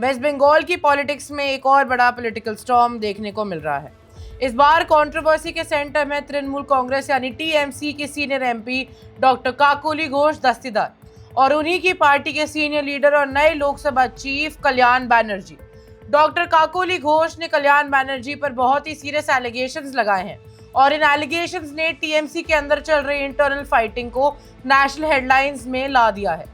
Waste Bengal की politics में एक और बड़ा पॉलिटिकल स्टॉर्म देखने को मिल रहा है। इस बार कंट्रोवर्सी के सेंटर में तृणमूल कांग्रेस यानी टीएमसी की senior MP doctor Kakoli Ghosh Dastidar और उन्हीं की पार्टी के सीनियर लीडर और नए लोकसभा चीफ कल्याण बनर्जी। डॉक्टर काकोली घोष ने कल्याण बनर्जी पर बहुत ही सीरियस एलिगेशंस लगाए हैं और इन एलिगेशंस ने टीएमसी के अंदर चल रही इंटरनल फाइटिंग को नेशनल हेडलाइंस में ला दिया है।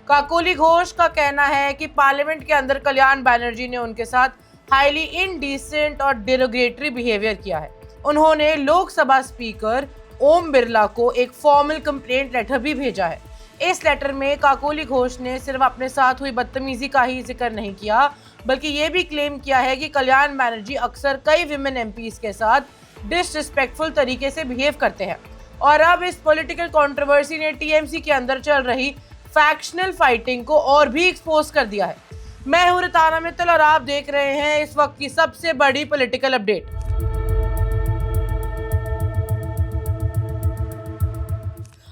काकोली घोष का कहना है कि पार्लियामेंट के अंदर कल्याण बनर्जी ने उनके साथ हाईली इनडिसेंट और डेरोगेटरी बिहेवियर किया है। उन्होंने लोकसभा स्पीकर ओम बिरला को एक फॉर्मल कंप्लेंट लेटर भी भेजा है। इस लेटर में काकोली घोष ने सिर्फ अपने साथ हुई बदतमीजी का ही जिक्र नहीं किया, बल्कि ये भी क्लेम किया है कि कल्याण बनर्जी अक्सर कई विमेन एमपीज के साथ डिसरिस्पेक्टफुल तरीके से बिहेव करते हैं। और अब इस पॉलिटिकल कंट्रोवर्सी ने टीएमसी के अंदर चल रही फैक्शनल फाइटिंग को और भी एक्सपोज कर दिया है। मैं हूं रिताना मित्तल और आप देख रहे हैं इस वक्त की सबसे बड़ी पॉलिटिकल अपडेट।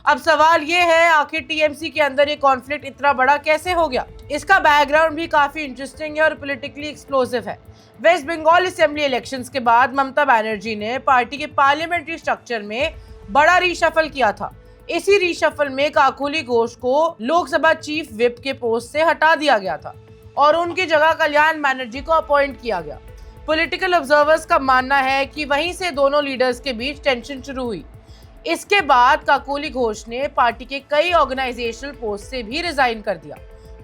अब सवाल ये है, आखिर टीएमसी के अंदर ये कॉन्फ्लिक्ट इतना बड़ा कैसे हो गया? इसका बैकग्राउंड भी काफी इंटरेस्टिंग है और पॉलिटिकली एक्सप्लोसिव है। वेस्ट बंगाल असेंबली इलेक्शंस के बाद ममता बनर्जी ने पार्टी के पार्लियामेंट्री स्ट्रक्चर में बड़ा रीशफल किया था। इसी रीशफल में काकोली घोष को लोकसभा चीफ व्हिप के पोस्ट से हटा दिया गया था और उनकी जगह कल्याण बनर्जी को अपॉइंट किया गया। पॉलिटिकल ऑब्जर्वर्स का मानना है कि वहीं से दोनों लीडर्स के बीच टेंशन शुरू हुई। इसके बाद काकोली घोष ने पार्टी के कई ऑर्गेनाइजेशनल पोस्ट से भी रिजाइन कर दिया।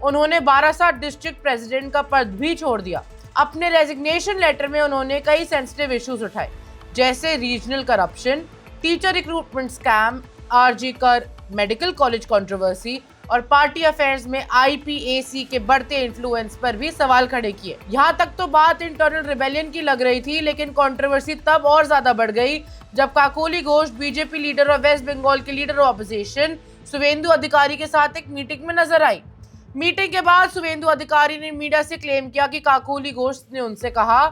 उन्होंने बारासात डिस्ट्रिक्ट प्रेसिडेंट का पद भी छोड़ दिया। अपने रेजिग्नेशन लेटर में उन्होंने कई सेंसिटिव इश्यूज उठाए, जैसे regional corruption, teacher recruitment scam, RG Kar medical college controversy और पार्टी अफेयर्स में आईपीएसी के बढ़ते इन्फ्लुएंस पर भी सवाल खड़े किए। यहाँ तक तो बात इंटरनल रिबेलियन की लग रही थी, लेकिन कंट्रोवर्सी तब और ज्यादा बढ़ गई जब काकोली घोष बीजेपी लीडर और वेस्ट बंगाल के लीडर ऑफ ऑपोजिशन शुवेंदु अधिकारी के साथ एक मीटिंग में नजर आई। मीटिंग के बाद शुवेंदु अधिकारी ने मीडिया से क्लेम किया कि काकोली घोष ने उनसे कहा,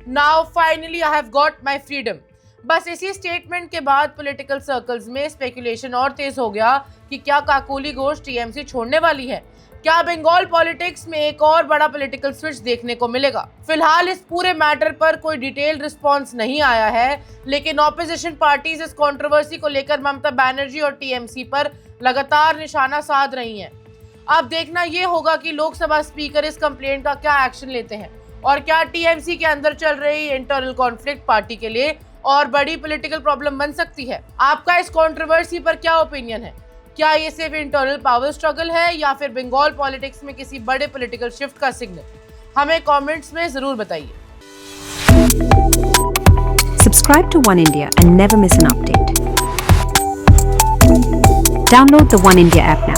now finally I have got my freedom. बस इसी स्टेटमेंट के बाद पॉलिटिकल सर्कल्स में स्पेकुलेशन और तेज हो गया कि क्या काकोली घोष टीएमसी छोड़ने वाली है। क्या बंगाल पॉलिटिक्स में एक और बड़ा पॉलिटिकल स्विच देखने को मिलेगा? फिलहाल इस पूरे मैटर पर कोई डिटेल्ड रिस्पांस नहीं आया है, लेकिन ऑपोजिशन पार्टीज इस कंट्रोवर्सी को लेकर ममता बनर्जी और टीएमसी पर लगातार निशाना साध रही हैं। अब देखना ये होगा कि लोकसभा स्पीकर इस कंप्लेंट का क्या एक्शन लेते हैं और क्या टीएमसी के अंदर चल रही इंटरनल कॉन्फ्लिक्ट पार्टी के लिए और बड़ी पॉलिटिकल प्रॉब्लम बन सकती है। आपका इस कंट्रोवर्सी पर क्या ओपिनियन है? क्या ये सिर्फ इंटरनल पावर स्ट्रगल है या फिर बंगाल पॉलिटिक्स में किसी बड़े पॉलिटिकल शिफ्ट का सिग्नल? हमें कमेंट्स में जरूर बताइए। Subscribe to One India and never miss an update. Download the One India app now.